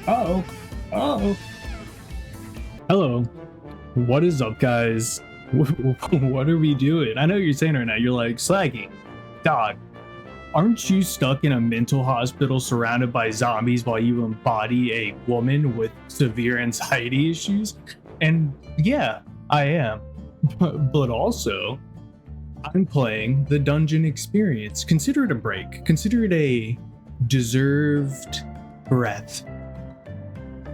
Oh, oh, hello. What is up, guys? What are we doing? I know you're saying right now, you're like, Slaggy, dog, aren't you stuck in a mental hospital surrounded by zombies while you embody a woman with severe anxiety issues? And yeah, I am. But also, I'm playing the dungeon experience. Consider it a break. Consider it a deserved breath.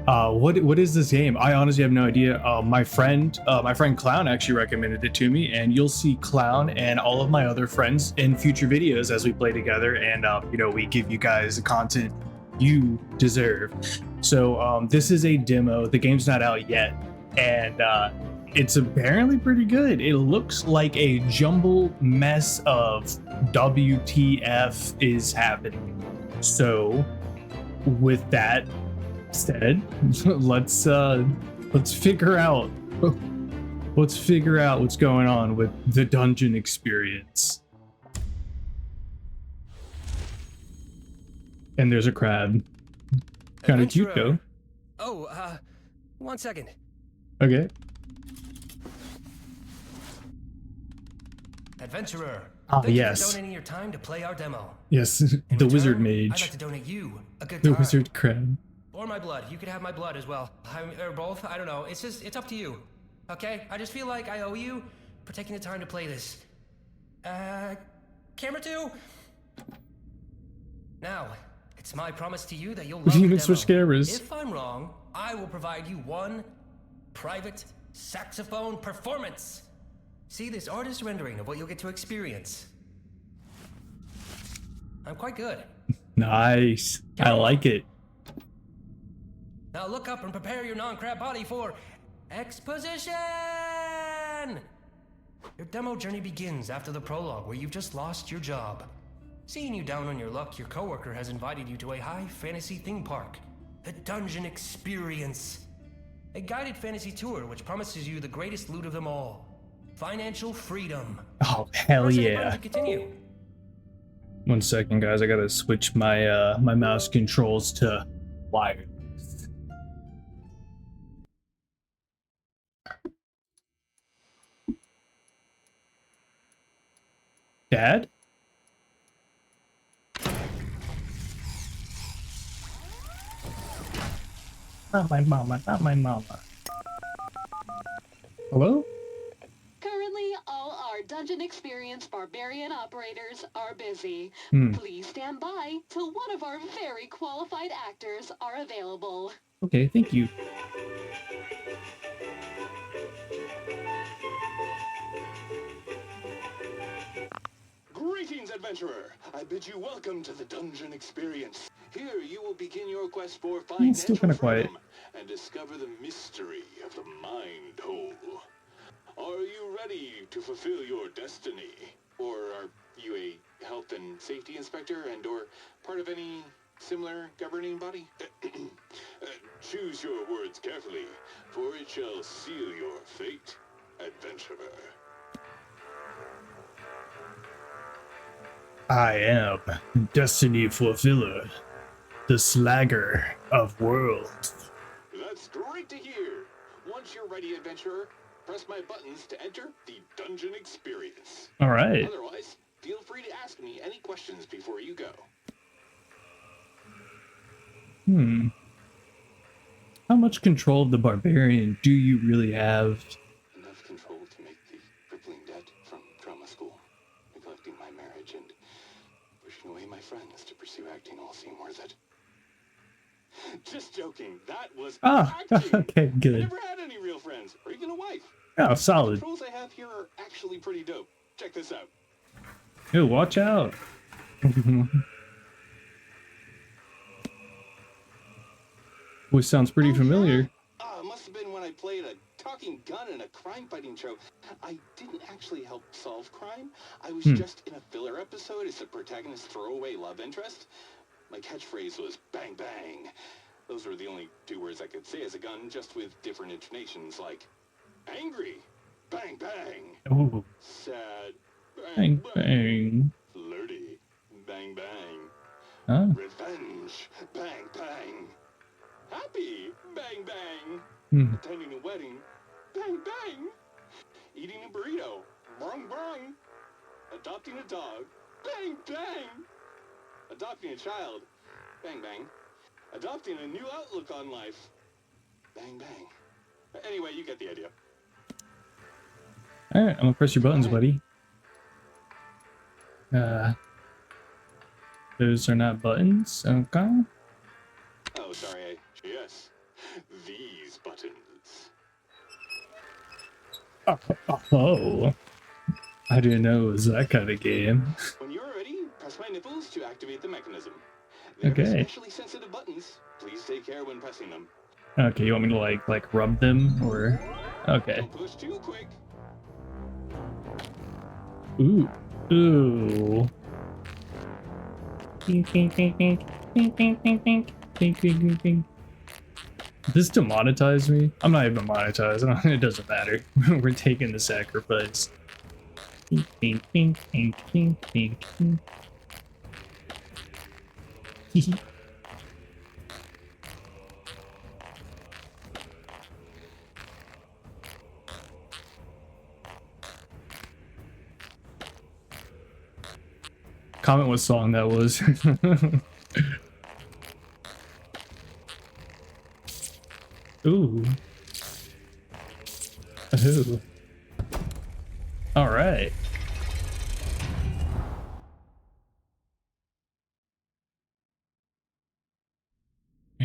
What is this game? I honestly have no idea. My friend Clown actually recommended it to me, and you'll see Clown and all of my other friends in future videos as we play together, and we give you guys the content you deserve. So this is a demo. The game's not out yet, and it's apparently pretty good. It looks like a jumble mess of WTF is happening. So with that said, let's figure out what's going on with the dungeon experience. And there's a crab. Kind of cute though. Oh, 1 second. Okay. Adventurer. Ah, Thank yes. you for donating your time to play our demo. Yes, In the return, wizard I'd mage. like to donate you a good The time. wizard crab. Or my blood. You could have my blood as well. Or both. I don't know. It's up to you. Okay? I just feel like I owe you for taking the time to play this. Camera 2? Now, it's my promise to you that you'll love You the can demo. switch cameras. If I'm wrong, I will provide you one private saxophone performance. See this artist rendering of what you'll get to experience. I'm quite good. Nice. I like it. Now look up and prepare your non-crab body for exposition! Your demo journey begins after the prologue, where you've just lost your job. Seeing you down on your luck, your coworker has invited you to a high fantasy theme park, the Dungeon Experience. A guided fantasy tour which promises you the greatest loot of them all. Financial freedom. Oh, hell Press any yeah. button to continue. 1 second, guys. I gotta switch my my mouse controls to wireless. Dad? Not my mama, not my mama. Hello? Currently, all our Dungeon Experience Barbarian operators are busy. Please stand by till one of our very qualified actors are available. Okay, thank you. Greetings, adventurer! I bid you welcome to the Dungeon Experience. Here you will begin your quest for It's still financial kinda quiet. freedom and discover the mystery of the mind hole. Are you ready to fulfill your destiny? Or are you a health and safety inspector or part of any similar governing body? Choose your words carefully, for it shall seal your fate, adventurer. I am Destiny Fulfiller, the Slagger of Worlds. That's great to hear. Once you're ready, adventurer, press my buttons to enter the Dungeon Experience. All right. Otherwise, feel free to ask me any questions before you go. How much control of the barbarian do you really have? Enough control to make the crippling debt from drama school, neglecting my marriage, and pushing away my friends to pursue acting all seem worth it. Just joking. That was acting. Okay, I good. never had any real friends, or even a wife. Oh, The solid. controls I have here are actually pretty dope. Check this out. Yo, watch out. Which sounds pretty familiar. It must have been when I played a talking gun in a crime-fighting show. I didn't actually help solve crime. I was just in a filler episode as the protagonist's throwaway love interest. My catchphrase was bang bang. Those were the only 2 words I could say as a gun, just with different intonations, like angry, bang bang, Oh, sad, bang, bang. flirty, bang bang, Huh? revenge, bang bang. Happy, bang bang. Hmm. Attending a wedding, bang bang. Eating a burrito, brung brung. Adopting a dog, bang bang. Adopting a child, bang bang. Adopting a new outlook on life, bang bang. Anyway, you get the idea. All right, I'm gonna press your buttons, buddy. Those are not buttons. Okay. Oh, sorry. Yes, these buttons. Oh, I didn't know it was that kind of game. When you're ready, press my nipples to activate the mechanism. They're Okay. especially sensitive buttons. Please take care when pressing them. Okay, you want me to like rub them or? Okay. Don't push too quick. Ooh. Ooh. Ding, ding, ding, ding, ding, ding, ding, ding, ding, ding, ding, ding. This demonetized me? I'm not even monetized. It doesn't matter. We're taking the sacrifice. Ding, ding, ding, ding, ding, ding, ding. Comment what song that was. Ooh. Ooh. All right.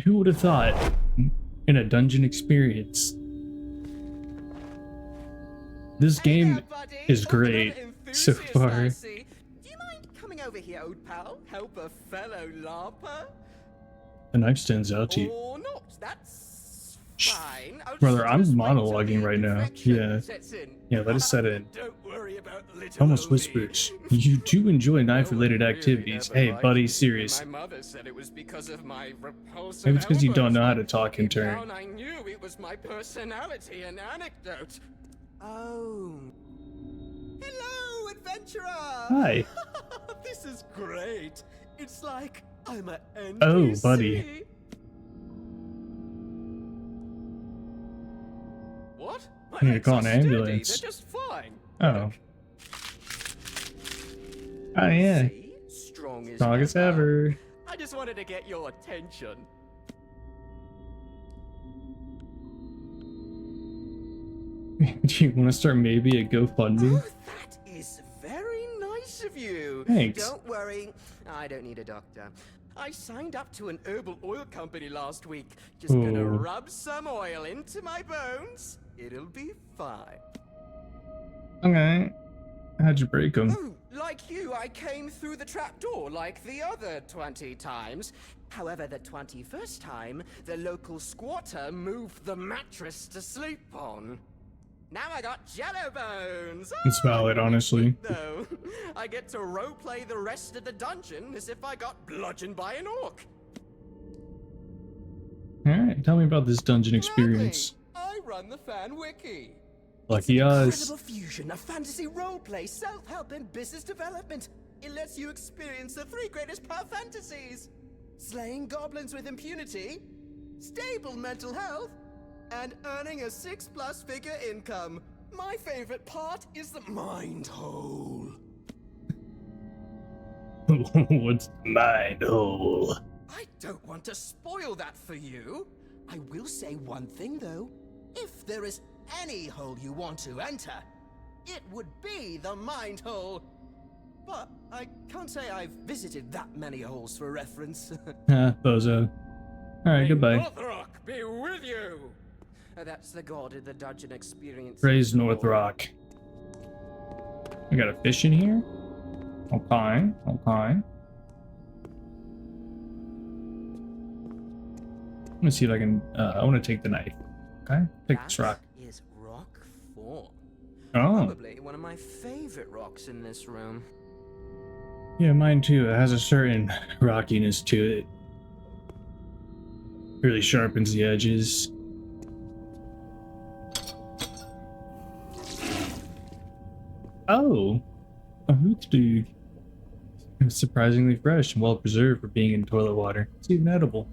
Who would have thought in a dungeon experience? This game is great so far. Do you mind coming over here, old pal? Help a fellow LARPer? The knife stands out to you. Or not, that's fine. Brother, I'm monologuing right now. Yeah. Yeah, let us set in. Don't worry about little Almost old whispers. me. You do enjoy knife-related No one activities. really Hey, ever buddy, liked me. serious. My mother said it was because of my repulsive Maybe it's because you don't know how to elbows, talk but in deep turn. down I knew it was my personality and anecdote. Oh. Hello, adventurer! Hi. This is great. It's like I'm a NPC. Oh, buddy. What? My You need to legs call are an sturdy, ambulance. They're just fine. Oh. Oh, yeah. See? Strong as Strong as ever. I just wanted to get your attention. Do you want to start maybe a GoFundMe? Oh, that is very nice of you. Thanks. Don't worry, I don't need a doctor. I signed up to an herbal oil company last week. Just gonna Ooh. rub some oil into my bones. It'll be fine. Okay. How'd you break them? Oh, like you, I came through the trapdoor like the other 20 times. However, the 21st time, the local squatter moved the mattress to sleep on. Now I got jello bones. It's valid, honestly. No, I get to roleplay the rest of the dungeon as if I got bludgeoned by an orc. Alright, tell me about this dungeon experience. I run the fan wiki. Lucky It's an us. incredible fusion of fantasy roleplay, self-help, and business development. It lets you experience the 3 greatest power fantasies: slaying goblins with impunity, stable mental health, and earning a 6+ figure income. My favorite part is the mind hole. What's the mind hole? I don't want to spoil that for you. I will say one thing though. If there is any hole you want to enter, it would be the mind hole. But I can't say I've visited that many holes for reference. Bozo. Alright, goodbye. Northrock be with you. That's the god of the dungeon experience. Praise Northrock. We got a fish in here? Okay, okay. Let me see if I can, I want to take the knife. Okay, take this rock. That is rock 4. Oh, Probably one of my favorite rocks in this room. yeah, mine too. It has a certain rockiness to it. Really sharpens the edges. Oh, a hoot dude. It's surprisingly fresh and well preserved for being in toilet water. It's even edible.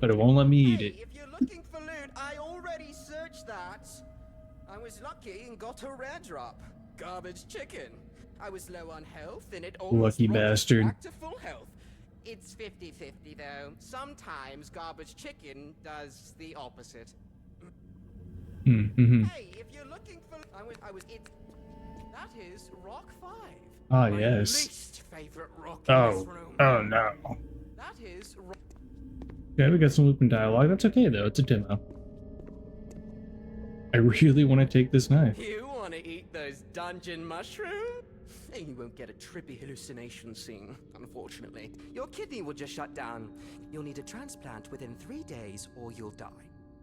but it won't let me eat it. Hey, if you're looking for loot, I already searched that. I was lucky and got a rare drop. Garbage chicken. I was low on health and it almost Lucky brought me bastard. back to full health. It's 50-50 though. Sometimes garbage chicken does the opposite. Mm-hmm. Hey, if you're looking for that is Rock 5. Ah, My yes. least favorite rock in this room. Oh no. That is Okay, we got some looping dialogue. That's okay though. It's a demo. I really want to take this knife. You want to eat those dungeon mushrooms? And you won't get a trippy hallucination scene, unfortunately. Your kidney will just shut down. You'll need a transplant within 3 days or you'll die.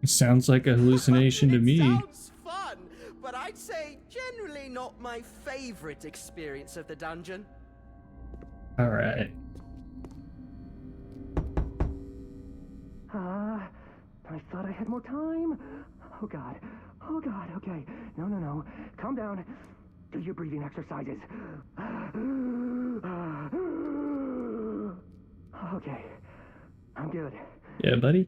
It sounds like a hallucination to It me. sounds fun, but I'd say generally not my favorite experience of the dungeon. All right. I thought I had more time. Oh god. Oh god, okay. No. Calm down. Do your breathing exercises. Okay. I'm good. Yeah, buddy.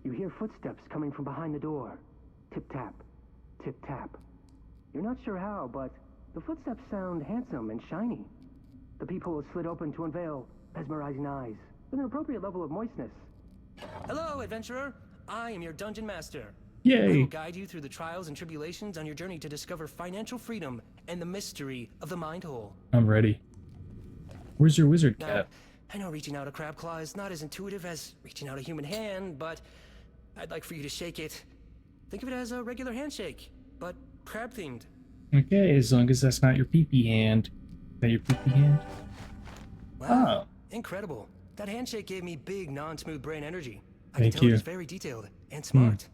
You hear footsteps coming from behind the door. Tip-tap. Tip-tap. You're not sure how, but the footsteps sound handsome and shiny. The peephole is slid open to unveil mesmerizing eyes with an appropriate level of moistness. Hello, adventurer. I am your dungeon master. I Yay. will guide you through the trials and tribulations on your journey to discover financial freedom and the mystery of the mind hole. I'm ready. Where's your wizard Now, cap? I know reaching out a crab claw is not as intuitive as reaching out a human hand, but I'd like for you to shake it. Think of it as a regular handshake, but crab-themed. Okay, as long as that's not your pee-pee hand. Is that your pee-pee hand? Wow, incredible. That handshake gave me big, non-smooth brain energy. I Thank can tell you. it's very detailed and smart.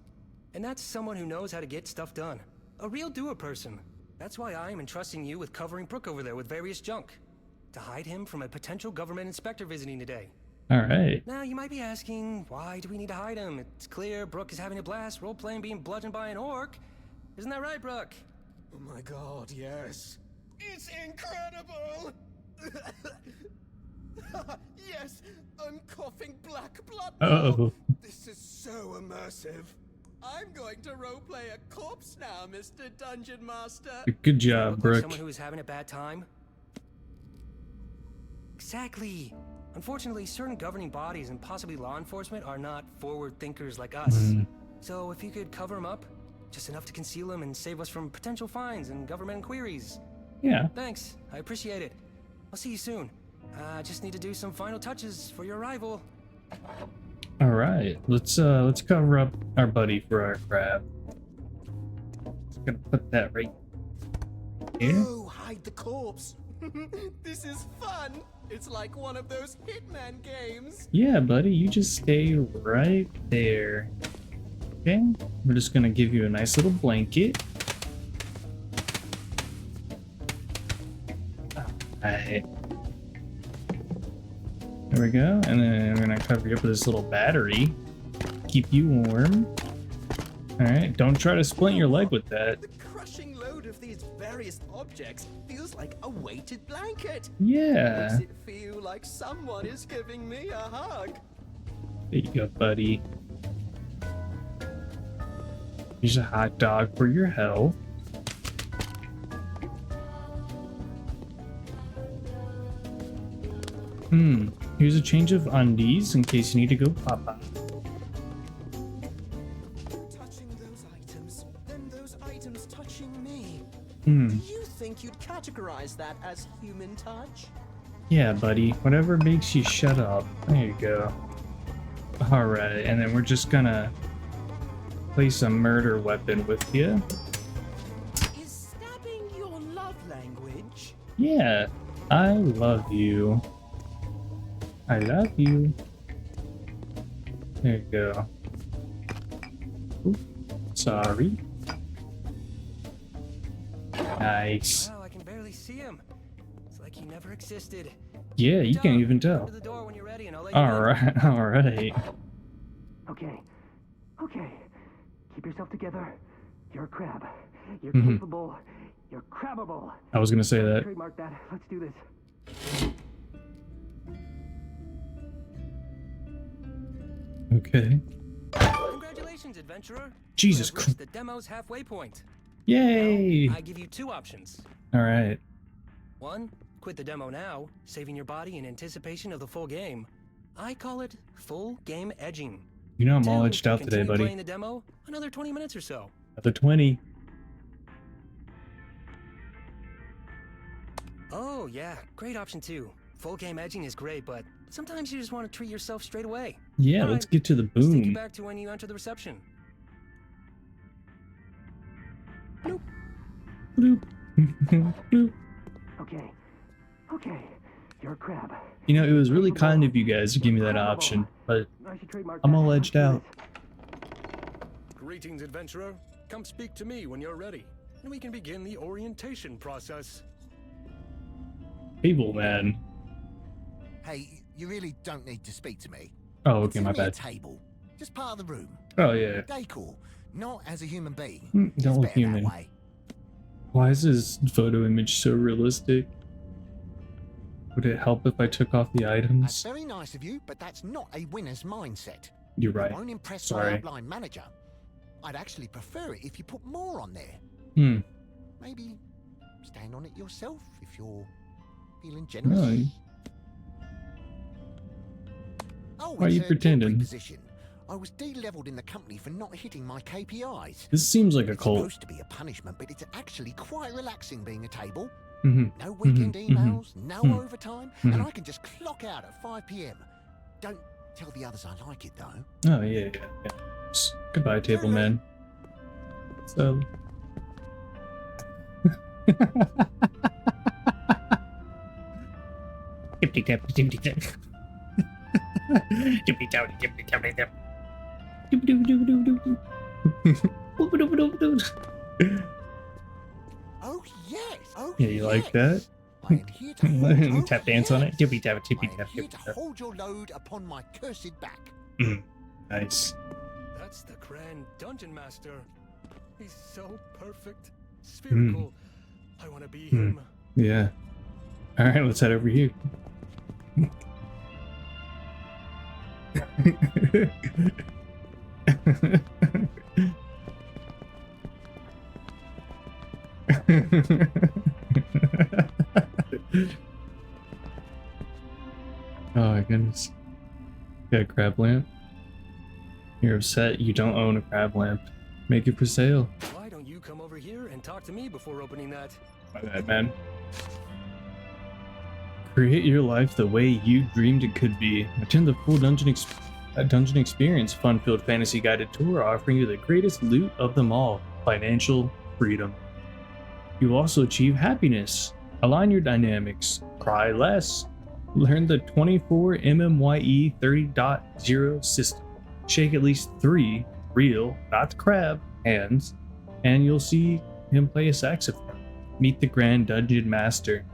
And that's someone who knows how to get stuff done. A real doer person. That's why I am entrusting you with covering Brook over there with various junk. To hide him from a potential government inspector visiting today. All right. Now, you might be asking, why do we need to hide him? It's clear Brook is having a blast role-playing being bludgeoned by an orc. Isn't that right, Brook? Oh my god, yes. It's incredible! Yes, I'm coughing black blood now. Uh-oh. This is so immersive. I'm going to roleplay a corpse now, Mr. Dungeon Master. Good Look job, like Brooke. someone who is having a bad time? Exactly. Unfortunately, certain governing bodies and possibly law enforcement are not forward thinkers like us. So if you could cover him up, just enough to conceal him and save us from potential fines and government inquiries. Yeah. Thanks, I appreciate it. I'll see you soon. I just need to do some final touches for your arrival. All right. Let's cover up our buddy for our crab. Just gonna put that right here. Oh, hide the corpse. This is fun. It's like one of those Hitman games. Yeah, buddy. You just stay right there. Okay. We're just gonna give you a nice little blanket. All right. There we go, and then we're gonna cover you up with this little battery. Keep you warm. Alright, don't try to splint your leg with that. The crushing load of these various objects feels like a weighted blanket. Yeah. Makes it feel like someone is giving me a hug. There you go, buddy. Here's a hot dog for your health. Here's a change of undies in case you need to go pop-up. Touching those items, then those items touching me. Hmm. Do you think you'd categorize that as human touch? Yeah, buddy. Whatever makes you shut up. There you go. Alright, and then we're just gonna place a murder weapon with you. Is stabbing your love language? Yeah, I love you. I love you. There you go. Oop, sorry. Nice. Wow, I can barely see him. It's like he never existed. Yeah, you can't even Come tell. to the door when you're ready and I'll let you in. Alright, alright. Okay. Keep yourself together. You're a crab. You're Mhm. capable. You're crabbable. I was gonna say that. Trademark that. Let's do this. Okay. Congratulations, adventurer. Jesus You have reached the demo's halfway point. Yay! Now, I give you two options. All right. One, quit the demo now, saving your body in anticipation of the full game. I call it full game edging. You know I'm Two, all edged out today, continue buddy. playing the demo another 20 minutes or so. Another 20. Oh yeah, great option too. Full game edging is great, but sometimes you just want to treat yourself straight away. Yeah, All let's right, get to the let's take you boom. back to when you enter the reception. Bloop. Bloop. Okay, you're a crab. You know, it was really kind of you guys to give me that option, but I should trademark I'm that. all edged out. Greetings, adventurer. Come speak to me when you're ready, and we can begin the orientation process. Table man. Hey, you really don't need to speak to me. Oh, okay, my Consider me a bad. table, just part of the room. Oh, yeah. Decor, not as a human being. Don't It's look better that human. way. Why is this photo image so realistic? Would it help if I took off the That's items? very nice of you, but that's not a winner's mindset. You're It right. won't impress Sorry. my outline manager. I'd actually prefer it if you put more on there. Hmm. Maybe stand on it yourself if you're feeling generous. No. Oh, Why are it's you a pretending? temporary position. I was de-leveled in the company for not hitting my KPIs. This seems like a It's cult. supposed to be a punishment, but it's actually quite relaxing being a table. Mm-hmm. No weekend mhm, emails, no mhm, overtime, mhm. and I can just clock out at 5 p.m. Don't tell the others I like it though. Oh, yeah. Goodbye, table man. So. Tippy tap, tippy tap. Tippy tap, tippy tap, tippy tap. Doop doop doop doop doop. Doop doop doop doop. Oh yes! Oh Yeah, you like yes. that? I am here to hold, Tap oh, dance on it. yes. Tippy tap, I tippy am tap, here tippy to tap. hold your load upon my cursed back. Nice. That's the Grand Dungeon Master. He's so perfect, spherical. I want to be him. Yeah. All right, let's head over here. Oh my goodness. Got a crab lamp. You're upset you don't own a crab lamp. Make it for sale. Why don't you come over here and talk to me before opening that? My bad, man. Create your life the way you dreamed it could be. Attend the full dungeon experience, fun-filled fantasy guided tour offering you the greatest loot of them all, financial freedom. You will also achieve happiness. Align your dynamics. Cry less. Learn the 24 MMYE 30.0 system. Shake at least 3 real, not the crab, hands, and you'll see him play a saxophone. Meet the Grand Dungeon Master.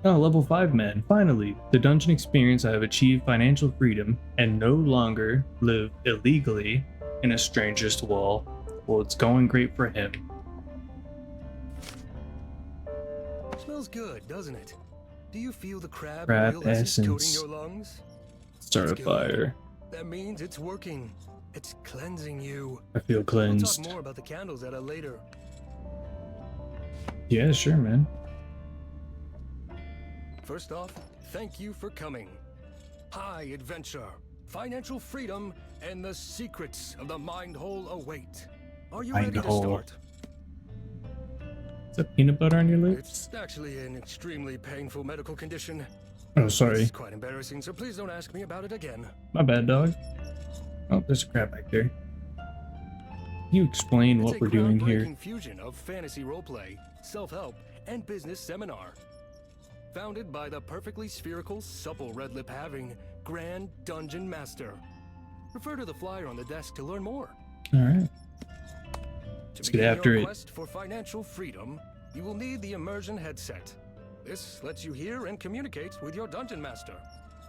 Oh, level 5 man. Finally, the dungeon experience. I have achieved financial freedom and no longer live illegally in a stranger's wall. Well, it's going great for him. Smells good, doesn't it? Do you feel the crab Crab oil essence coating essence. your lungs? Start a That's good. fire. That means it's working. It's cleansing you. I feel We'll cleansed. talk more about the candles at a later. Yeah, sure, man. First off, thank you for coming. High adventure, financial freedom, and the secrets of the mind hole await. Are you Mind ready hole. to start? Is that peanut butter on your lips? It's actually an extremely painful medical condition. Oh, sorry. It's quite embarrassing, so please don't ask me about it again. My bad, dog. Oh, there's a crab back there. Can you explain what It's a we're doing here? groundbreaking fusion of fantasy roleplay, self-help, and business seminar. Founded by the perfectly spherical, supple red lip having Grand Dungeon Master. Refer to the flyer on the desk to learn more. All right. To Let's get begin after your it. quest for financial freedom, you will need the immersion headset. This lets you hear and communicate with your dungeon master.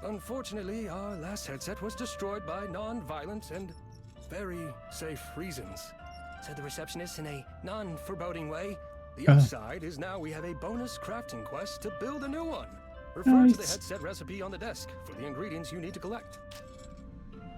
Unfortunately, our last headset was destroyed by non-violent and very safe reasons, said the receptionist in a non-foreboding way. The upside is now we have a bonus crafting quest to build a new one. Refer to the Nice. headset recipe on the desk for the ingredients you need to collect.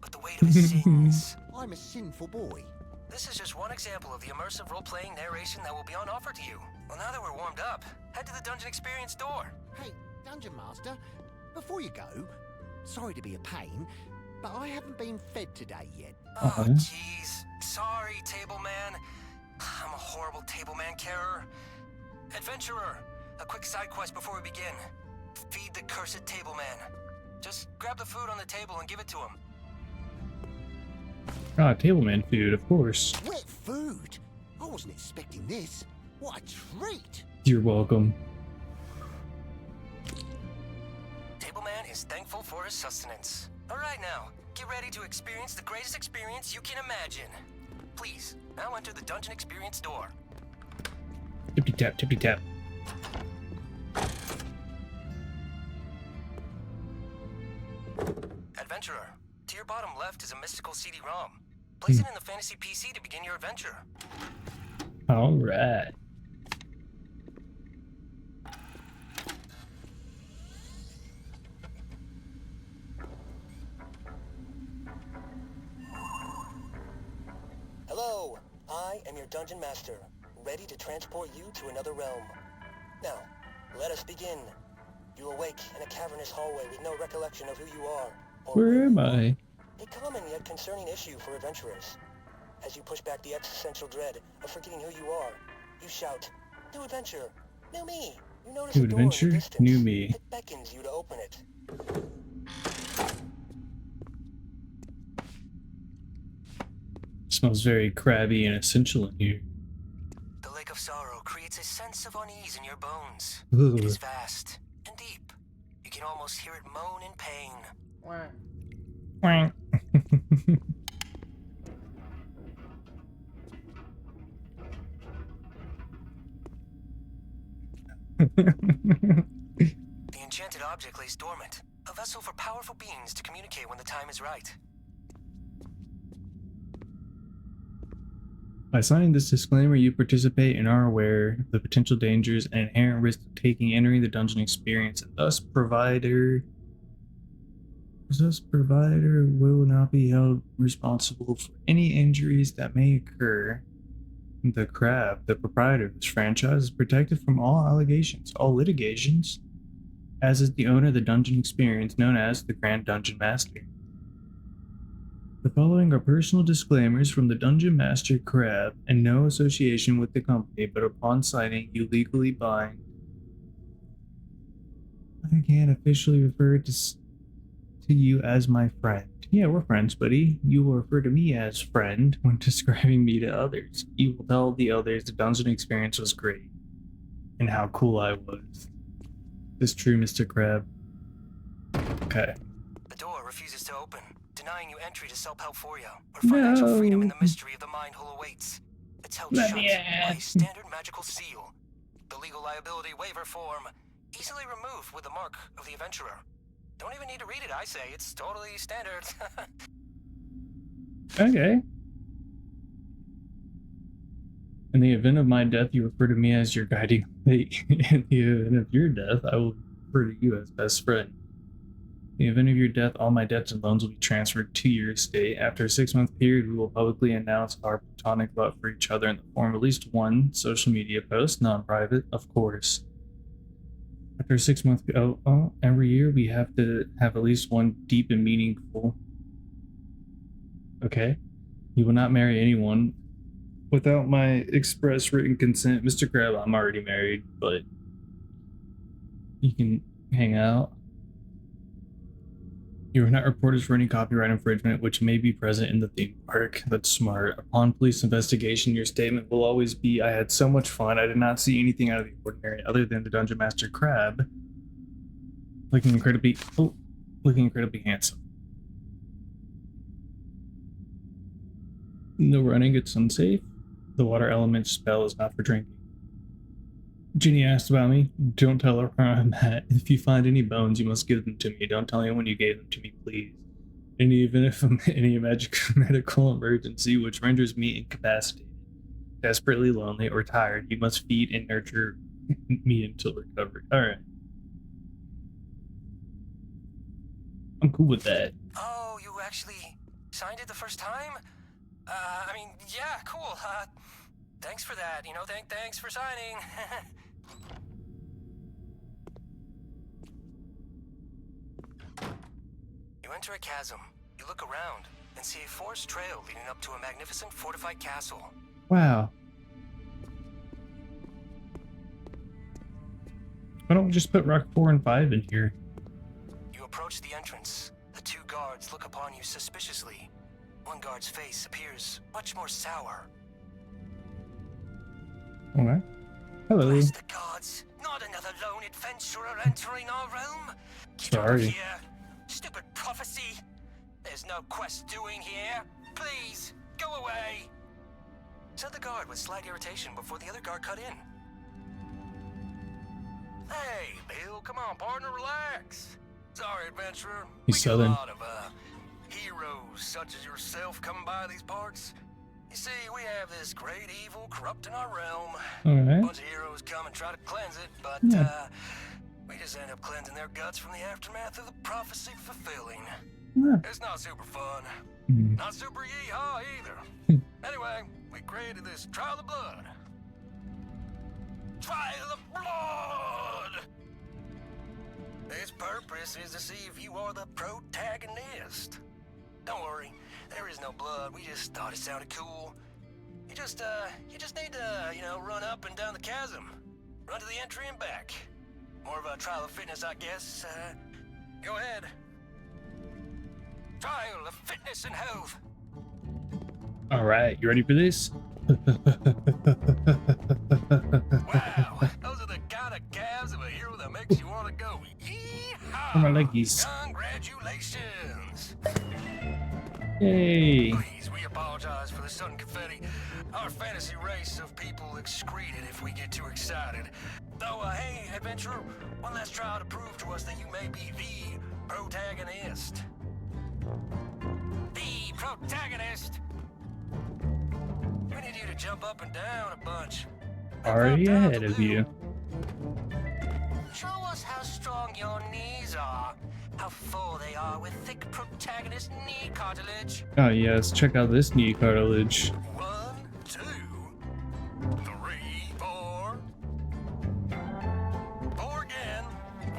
but the weight of his sins. I'm a sinful boy. This is just one example of the immersive role-playing narration that will be on offer to you. Well, now that we're warmed up, head to the Dungeon Experience door. Hey, Dungeon Master, before you go, sorry to be a pain, but I haven't been fed today yet. Oh, jeez. Sorry, table man. I'm a horrible table man carer. Adventurer, a quick side quest before we begin. Feed the cursed table man. Just grab the food on the table and give it to him. Ah, tableman food, of course. Wet food? I wasn't expecting this. What a treat! You're welcome. Table man is thankful for his sustenance. All right now, get ready to experience the greatest experience you can imagine. Please, now enter the Dungeon Experience door. Tippy tap, tippy tap. Adventurer, to your bottom left is a mystical CD-ROM. Place it in the fantasy PC to begin your adventure. All right. Hello, I am your Dungeon Master, ready to transport you to another realm. Now, let us begin. You awake in a cavernous hallway with no recollection of who you are. Where am I? A common yet concerning issue for adventurers. As you push back the existential dread of forgetting who you are, you shout, "New adventure! New me!" You notice New a door in the adventure, distance. new me. It beckons you to open it. Smells very crabby and essential in here. The Lake of Sorrow creates a sense of unease in your bones. Ugh. It is vast and deep. You can almost hear it moan in pain. Quack. The enchanted object lays dormant, a vessel for powerful beings to communicate when the time is right. By signing this disclaimer, you participate and are aware of the potential dangers and inherent risks of entering the dungeon experience, and thus provider will not be held responsible for any injuries that may occur. The Crab, the proprietor of this franchise, is protected from all allegations, all litigations, as is the owner of the dungeon experience known as the Grand Dungeon Master. The following are personal disclaimers from the Dungeon Master Crab and no association with the company, but upon signing, you legally bind. I can't officially refer to you as my friend. Yeah, we're friends, buddy. You will refer to me as friend when describing me to others. You will tell the others the dungeon experience was great and how cool I was. Is true, Mr. Crab? Okay. The door refuses to open, denying you entry to Self-Helphoria, where financial freedom in the mystery of the mind hole awaits. It's held shut by a standard magical seal. The legal liability waiver form, easily removed with the mark of the adventurer. Don't even need to read it, I say. It's totally standard. Okay. In the event of my death, you refer to me as your guiding light. In the event of your death, I will refer to you as best friend. In the event of your death, all my debts and loans will be transferred to your estate. After a 6-month period, we will publicly announce our platonic love for each other in the form of at least one social media post, non-private, of course. After a 6-month, every year we have to have at least one deep and meaningful. Okay. You will not marry anyone without my express written consent. Mr. Crab, I'm already married, but you can hang out. You are not reported for any copyright infringement which may be present in the theme park. That's smart. Upon police investigation, your statement will always be, I had so much fun. I did not see anything out of the ordinary other than the Dungeon Master Crab looking incredibly handsome. No running, it's unsafe. The water element spell is not for drinking. Ginny asked about me. Don't tell her where I'm at. If you find any bones, you must give them to me. Don't tell anyone you gave them to me, please. In the event of any medical emergency which renders me incapacitated, desperately lonely, or tired, you must feed and nurture me until recovery. Alright. I'm cool with that. Oh, you actually signed it the first time? I mean, yeah, cool. Thanks for that. You know, thanks for signing. You enter a chasm. You look around and see a forest trail leading up to a magnificent fortified castle. Wow. Why don't we just put Rock 4 and 5 in here? You approach the entrance. The two guards look upon you suspiciously. One guard's face appears much more sour. Okay. Hello. Bless the gods! Not another lone adventurer entering our realm. Get out of Sorry. here, stupid prophecy. There's no quest doing here. Please go away. Said the guard with slight irritation before the other guard cut in. Hey, Bill, come on, partner, relax. Sorry, adventurer. He's we Southern. get a lot of heroes such as yourself coming by these parts. You see, we have this great evil corrupting our realm. Alright. Bunch of heroes come and try to cleanse it, but Yeah. we just end up cleansing their guts from the aftermath of the prophecy fulfilling. Yeah. It's not super fun. Hmm. Not super yeehaw either. Anyway, we created this Trial of Blood. Trial of Blood! Its purpose is to see if you are the protagonist. Don't worry, there is no blood. We just thought it sounded cool. You just need to, you know, run up and down the chasm. Run to the entry and back. More of a trial of fitness, I guess. Go ahead. Trial of fitness and health. Alright, you ready for this? Wow, those are the kind of calves of a hero that makes you want to go. Yeehaw! For my leggies. Congratulations! Yay! Please, we apologize for the sudden confetti. Our fantasy race of people excrete it if we get too excited. Though, hey, adventurer, one last trial to prove to us that you may be the protagonist. The protagonist! We need you to jump up and down a bunch. Already ahead of you. Show us how strong your knees are. How full they are with thick protagonist knee cartilage. Oh yes, check out this knee cartilage. 1, 2, 3, 4. 4 again.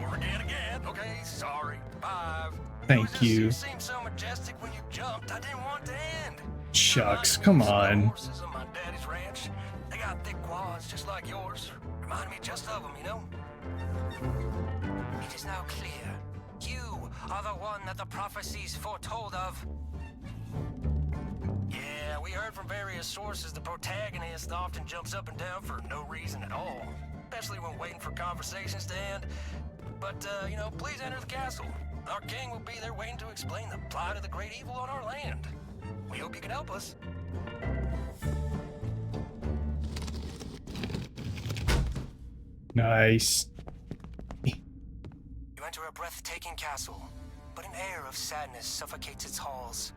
4 again. Okay, sorry. 5. Thank you. You seemed so majestic when you jumped. I didn't want to end. Shucks, come on. Horses on my daddy's ranch. They got thick quads just like yours. Remind me just of them, you know? It is now clear. You are the one that the prophecies foretold of. Yeah, we heard from various sources the protagonist often jumps up and down for no reason at all. Especially when waiting for conversations to end. But, you know, please enter the castle. Our king will be there waiting to explain the plight of the great evil on our land. We hope you can help us. Nice. You enter a breathtaking castle, but an air of sadness suffocates its halls.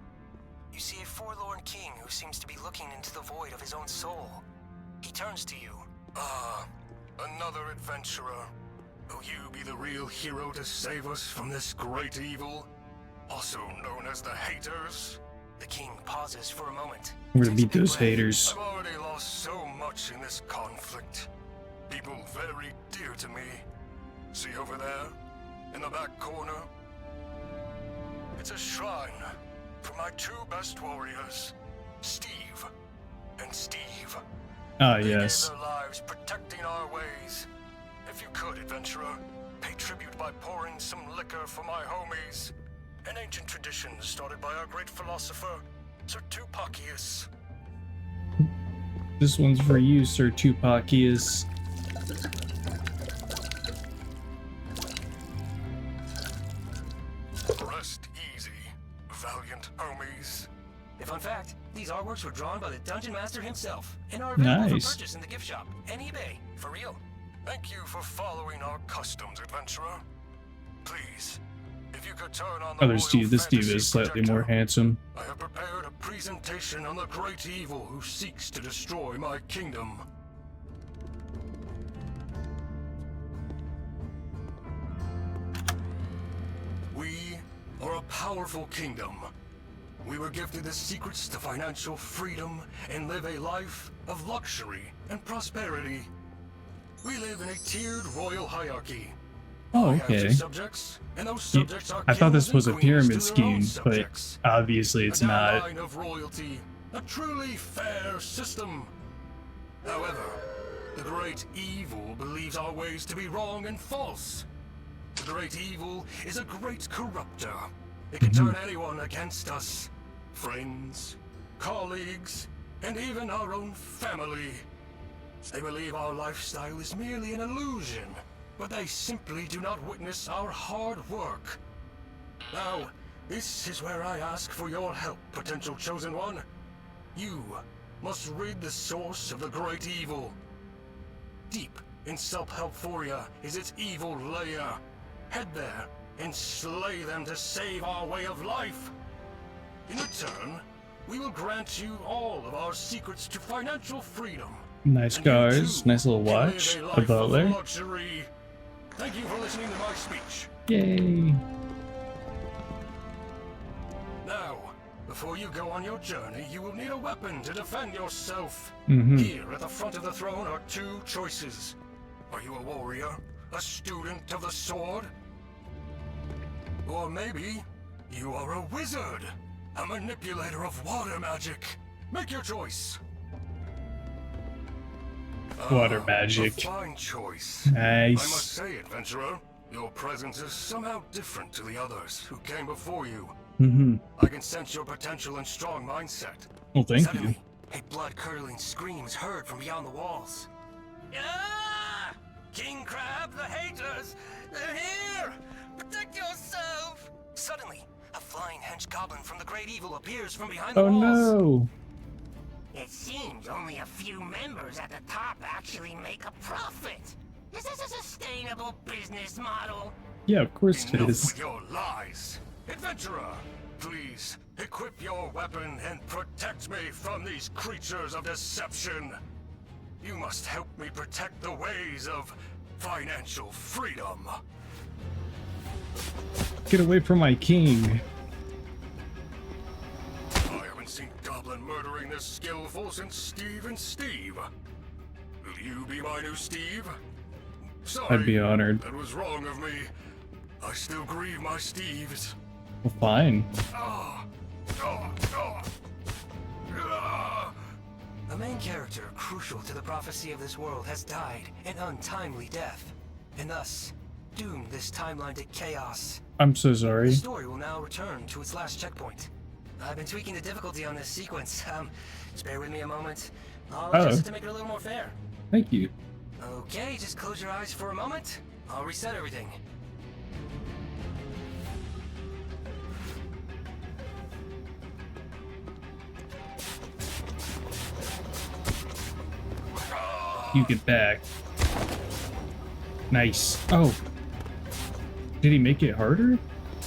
You see a forlorn king who seems to be looking into the void of his own soul. He turns to you. Another adventurer. Will you be the real hero to save us from this great evil? Also known as the Haters? The king pauses for a moment. We're gonna Takes a beat big those breath. haters. I've already lost so much in this conflict. People very dear to me. See over there? In the back corner? It's a shrine for my two best warriors, Steve and Steve. Ah They yes. gave their lives protecting our ways. If you could, adventurer, pay tribute by pouring some liquor for my homies. An ancient tradition started by our great philosopher, Sir Tupacius. This one's for you, Sir Tupacius. Rest easy, valiant homies. In fun fact, these artworks were drawn by the Dungeon Master himself and are available Nice. for purchase in the gift shop and eBay. For real. Thank you for following our customs, adventurer. Please, if you could turn on the Other Steve, this Steve fantasy is slightly more projector. handsome. I have prepared a presentation on the great evil who seeks to destroy my kingdom. We are a powerful kingdom, we were gifted the secrets to financial freedom and live a life of luxury and prosperity. We live in a tiered royal hierarchy. Oh, I have okay. two subjects, and those subjects are I thought kings this was a and queens pyramid to their own scheme, but subjects. obviously it's A down not. line of royalty, a truly fair system. However, the great evil believes our ways to be wrong and false. The great evil is a great corrupter. It can turn anyone against us. Friends, colleagues, and even our own family. They believe our lifestyle is merely an illusion, but they simply do not witness our hard work. Now, this is where I ask for your help, potential chosen one. You must rid the source of the great evil. Deep in Self-Helphoria is its evil lair. Head there and slay them to save our way of life. In return, we will grant you all of our secrets to financial freedom. Nice And you cars, too nice little can live watch, a a life of butler. luxury. Thank you for listening to my speech. Yay! Now, before you go on your journey, you will need a weapon to defend yourself. Mm-hmm. Here at the front of the throne are two choices. Are you a warrior? A student of the sword? Or maybe you are a wizard, a manipulator of water magic. Make your choice. Water magic. A fine choice. I must Nice. say, adventurer, your presence is somehow different to the others who came before you. Mm-hmm. I can sense your potential and strong mindset. Well, thank you. Suddenly, a blood-curdling scream is heard from beyond the walls. Ah! King Crab, the haters! They're here! Protect yourself! Suddenly, a flying hench goblin from the Great Evil appears from behind the Oh walls. no! It seems only a few members at the top actually make a profit. Is this a sustainable business model? Yeah, of course it Enough is. with your lies. Adventurer, please equip your weapon and protect me from these creatures of deception. You must help me protect the ways of financial freedom. Get away from my king. I haven't seen Goblin murdering this skillful since Steve and Steve. Will you be my new Steve? Sorry, I'd be honored. that was wrong of me. I still grieve my Steves. Well, fine. A main character crucial to the prophecy of this world has died an untimely death, and thus doomed this timeline to chaos. I'm so The sorry. story will now return to its last checkpoint. I've been tweaking the difficulty on this sequence. Just bear with me a moment. I'll adjust it to make it a little more fair. Thank you. Okay, just close your eyes for a moment. I'll reset everything. You get back. Nice. Oh. Did he make it harder?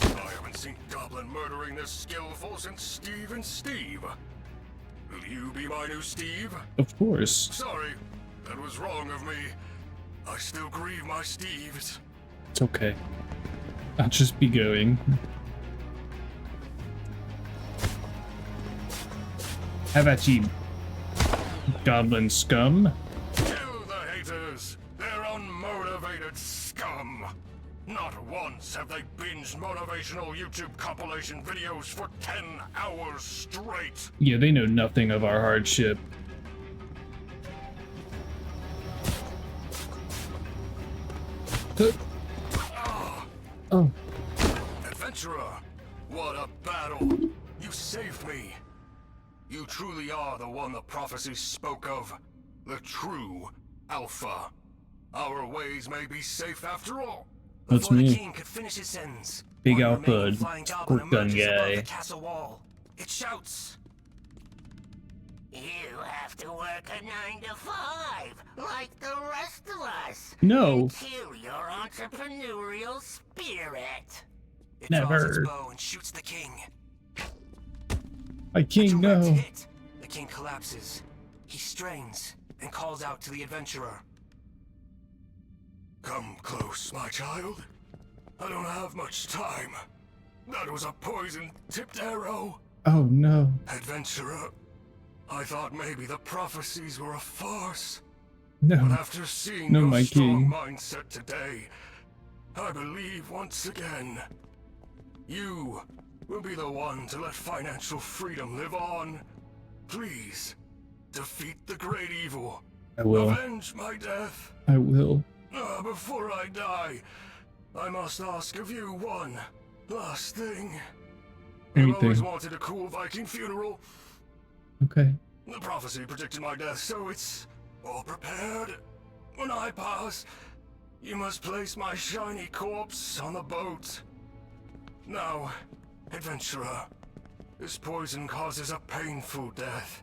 I haven't seen Goblin murdering this skillful since Steve and Steve. Will you be my new Steve? Of course. Sorry, that was wrong of me. I still grieve my Steves. It's okay. I'll just be going. How about you, goblin scum? Kill the haters! They're unmotivated scum! Not once have they binged motivational YouTube compilation videos for 10 hours straight! Yeah, they know nothing of our hardship. Oh. Adventurer, what a battle! You saved me! You truly are the one the prophecy spoke of. The true Alpha. Our ways may be safe after all. That's Before me. the king could finish his sentence, Big one Alpha, remaining flying goblin squirt gun emerges above guy. the castle wall. It shouts, You have to work a 9 to 5, like the rest of us. No. Kill your entrepreneurial spirit. it draws Never. its bow and shoots the king. My A king, direct no. hit. The king collapses. He strains and calls out to the adventurer. Come close, my child. I don't have much time. That was a poison-tipped arrow. Oh no. Adventurer, I thought maybe the prophecies were a farce. No. But after seeing No, your my strong king. mindset today, I believe once again, you will be the one to let financial freedom live on. Please, defeat the great evil. I will. Avenge my death. I will. Before I die, I must ask of you one last thing. I've always Anything. wanted a cool Viking funeral. Okay. The prophecy predicted my death, so it's all prepared. When I pass, you must place my shiny corpse on the boat. Now, adventurer, this poison causes a painful death.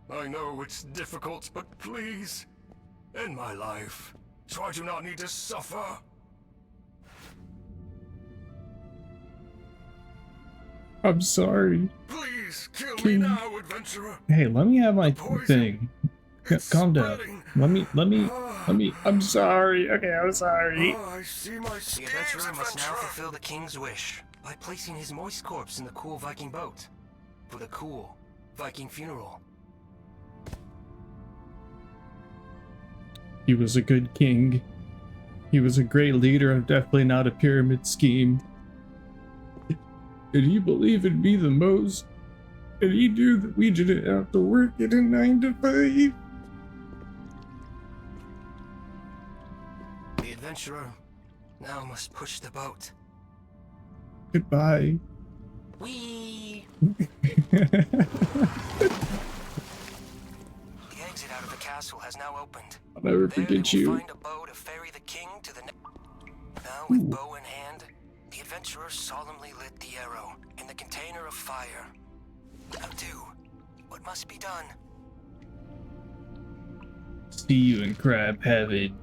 I know it's difficult, but please, end my life, so I do not need to suffer. I'm sorry. Please, kill King. me now, adventurer. Hey, let me have my Poison. thing. It's Calm down. spreading. Let me. I'm sorry. Okay, I'm sorry. I see my The schemes, adventurer must now adventurer. fulfill the king's wish by placing his moist corpse in the cool Viking boat for the cool Viking funeral. He was a good king. He was a great leader and definitely not a pyramid scheme. And he believed in me the most. And he knew that we didn't have to work in a 9 to 5. The adventurer now must push the boat. Goodbye. Whee! I The exit out of the castle has now opened. I'll never There they forget will you. find a bow to ferry the king to the Now, with Ooh. bow in hand, the adventurer solemnly lit the arrow in the container of fire. Now do what must be done. See you in crab heaven.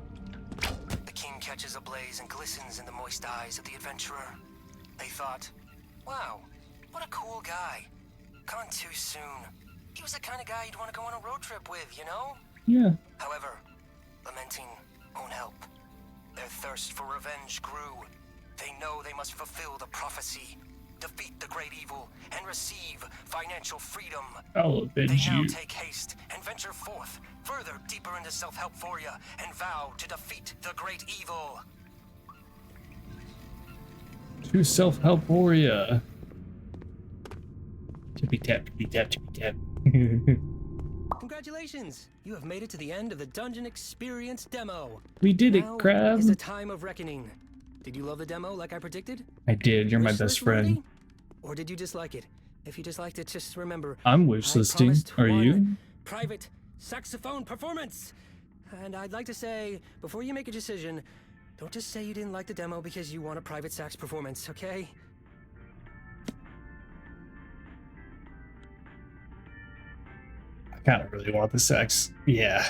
The king catches a blaze and glistens in the moist eyes of the adventurer. They thought, wow, what a cool guy. Gone too soon. He was the kind of guy you'd want to go on a road trip with, you know? Yeah. However, lamenting won't help. Their thirst for revenge grew. They know they must fulfill the prophecy, defeat the great evil, and receive financial freedom. I'll They avenge now you. take haste and venture forth, further deeper into self-helpforia, and vow to defeat the great evil. To self-help warrior. Tippy tap, tippy tap, tippy tap. Congratulations! You have made it to the end of the Dungeon Experience demo. We did it, Now crab. is the time of reckoning. Did you love the demo like I predicted? I did. You're my Wishlist best friend. worthy? Or did you dislike it? If you disliked it, just remember, I'm I wishlisting. promised Are one you? private saxophone performance. And I'd like to say, before you make a decision, don't just say you didn't like the demo because you want a private sax performance, okay? I kind of really want the sex. Yeah.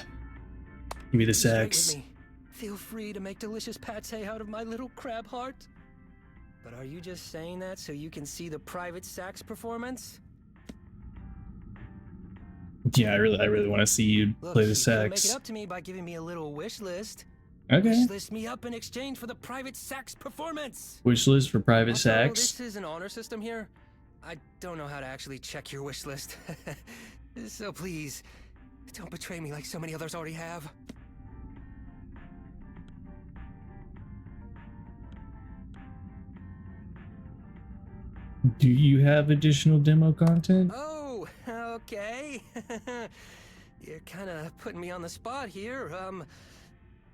Give me the Be straight with sex. me. Feel free to make delicious pate out of my little crab heart. But are you just saying that so you can see the private sax performance? Yeah, I really want to see you Look, play the you can make sex. it up to me by giving me a little wish list. Okay. Wish list me up in exchange for the private sax performance. Wish list for private Also, sex. this is an honor system here. I don't know how to actually check your wish list. So please, don't betray me like so many others already have. Do you have additional demo content? Oh, okay. You're kind of putting me on the spot here.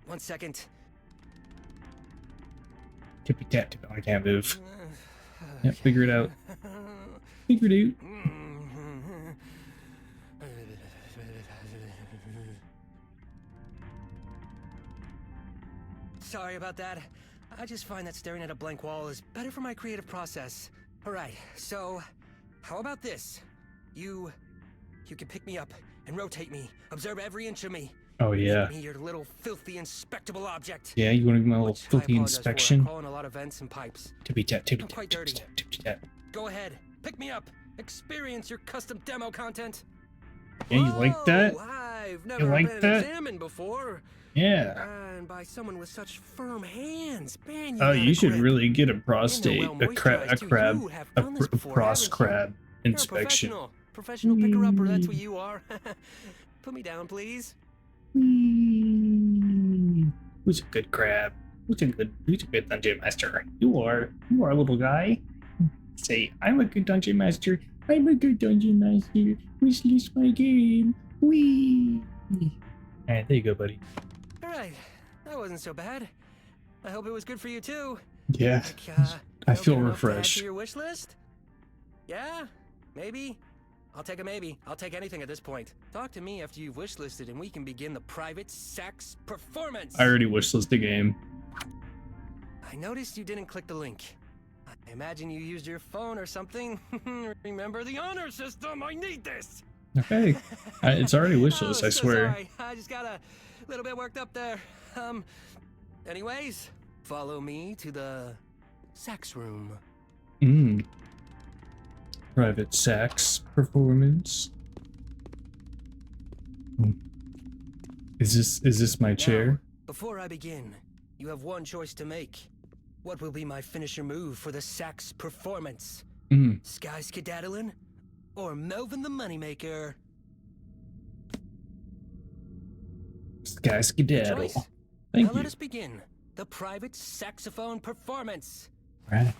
1 second. Tippy tap, tippy. I can't move. Yeah, figure it out. Figure it out. Sorry about that. I just find that staring at a blank wall is better for my creative process. Alright, so how about this? You can pick me up and rotate me, observe every inch of me. Oh yeah. Make me your little filthy inspectable object. Yeah, you want to give me a little Which I filthy apologize for. inspection? I'm calling a lot of vents and pipes. Tippy tap, tippy I'm tap, quite tippy dirty. tap, tippy tap. Go ahead, pick me up. Experience your custom demo content. Yeah, you like that? Whoa, I've never like been that? examined before. Yeah. And by someone with such firm hands. Man, Oh, got you a should grip. really get a And they're prostate, well a crab, moisturized, too. You have done this before, pros haven't you? crab. inspection. You're a professional picker-upper, that's what you are. Put me down, please. Who's a good crab? Who's a good dungeon master? You are a little guy. Say, I'm a good dungeon master. I'm a good dungeon master. Wishlist my game. Wee. Alright, there you go, buddy. Alright, that wasn't so bad. I hope it was good for you too. Yeah, Like, I feel to add refreshed. to your wish list? Yeah? Maybe? I'll take a maybe. I'll take anything at this point. Talk to me after you've wishlisted and we can begin the private sex performance. I already wishlist the game. I noticed you didn't click the link. I imagine you used your phone or something. Remember the honor system. I need this. Okay, it's already wishlist. I swear. Sorry. I just got a little bit worked up there. Anyways, follow me to the sex room. Private sex performance. Is this my chair? Now, before I begin, you have one choice to make. What will be my finisher move for the sex performance? Sky Skedaddlin' or Melvin the Moneymaker? Sky Skedaddle. Choice. Thank Now you. let us begin the private saxophone performance. Right.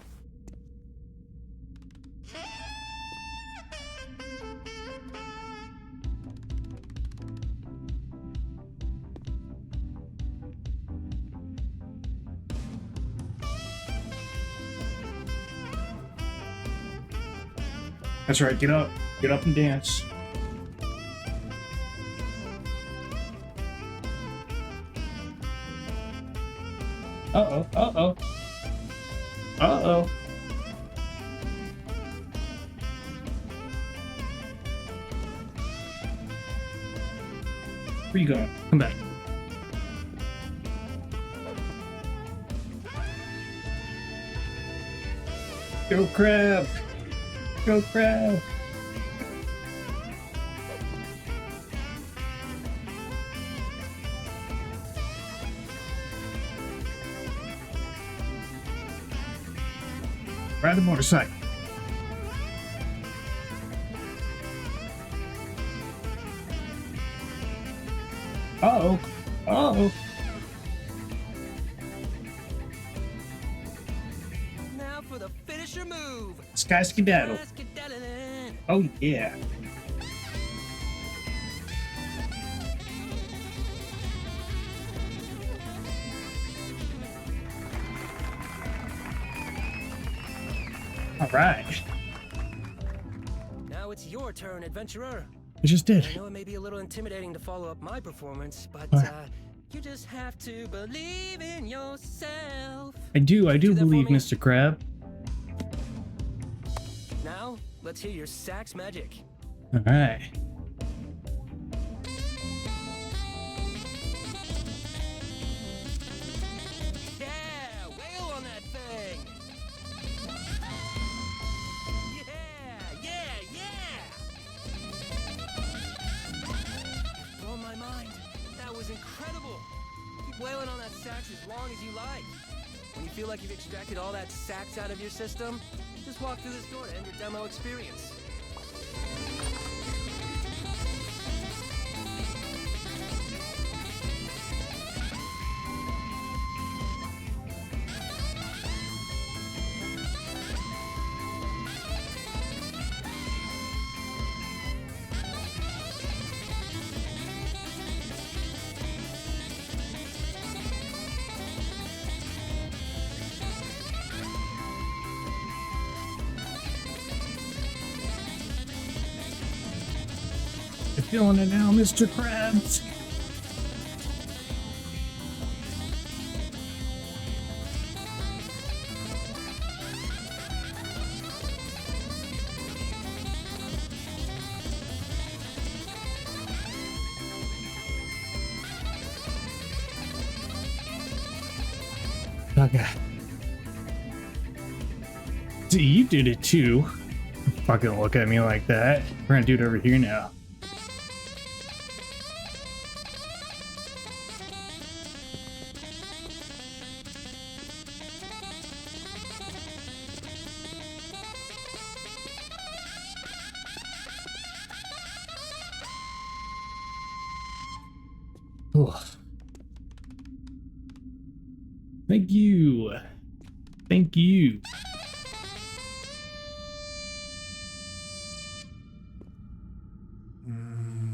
That's right, get up and dance. Uh-oh, uh-oh. Uh-oh. Where you going? Come back. Go crab! Go crab! Ride the motorcycle. Uh-oh. Uh-oh. Now for the finisher move. Sky Skedaddle. Sky Skedaddlin'. Oh, yeah. All right. Now it's your turn, adventurer. I just did. I know it may be a little intimidating to follow up my performance, but you just have to believe in yourself. I do that believe, for me? Mr. Crab. Now, let's hear your sax magic. All right. Yeah, wail on that thing. Yeah. Blow my mind. That was incredible. Keep wailing on that sax as long as you like. When you feel like you've extracted all that sax out of your system, just walk through this door to end your demo experience. You're feeling it now, Mr. Krabs. Okay. See, you did it too. Fucking look at me like that. We're gonna do it over here now. Thank you. Thank you.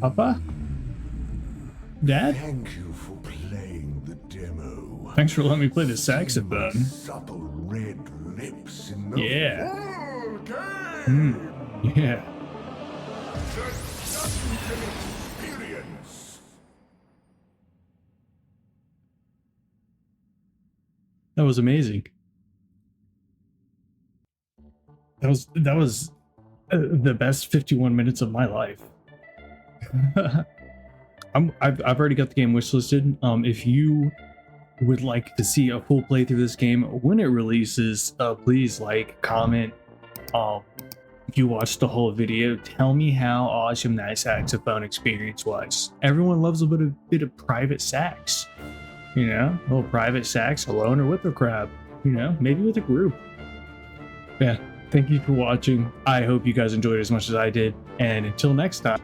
Papa? Dad? Thank you for playing the demo. Thanks for letting me play the saxophone. Supple red lips in the Yeah. full game. Yeah. The Dungeon Experience. That was amazing. That was the best 51 minutes of my life. I've already got the game wishlisted. If you would like to see a full playthrough of this game when it releases, please like, comment. If you watched the whole video, tell me how awesome that saxophone experience was. Everyone loves a bit of private sax, you know, a little private sax alone or with a crowd, you know, maybe with a group. Yeah, thank you for watching. I hope you guys enjoyed as much as I did, and until next time.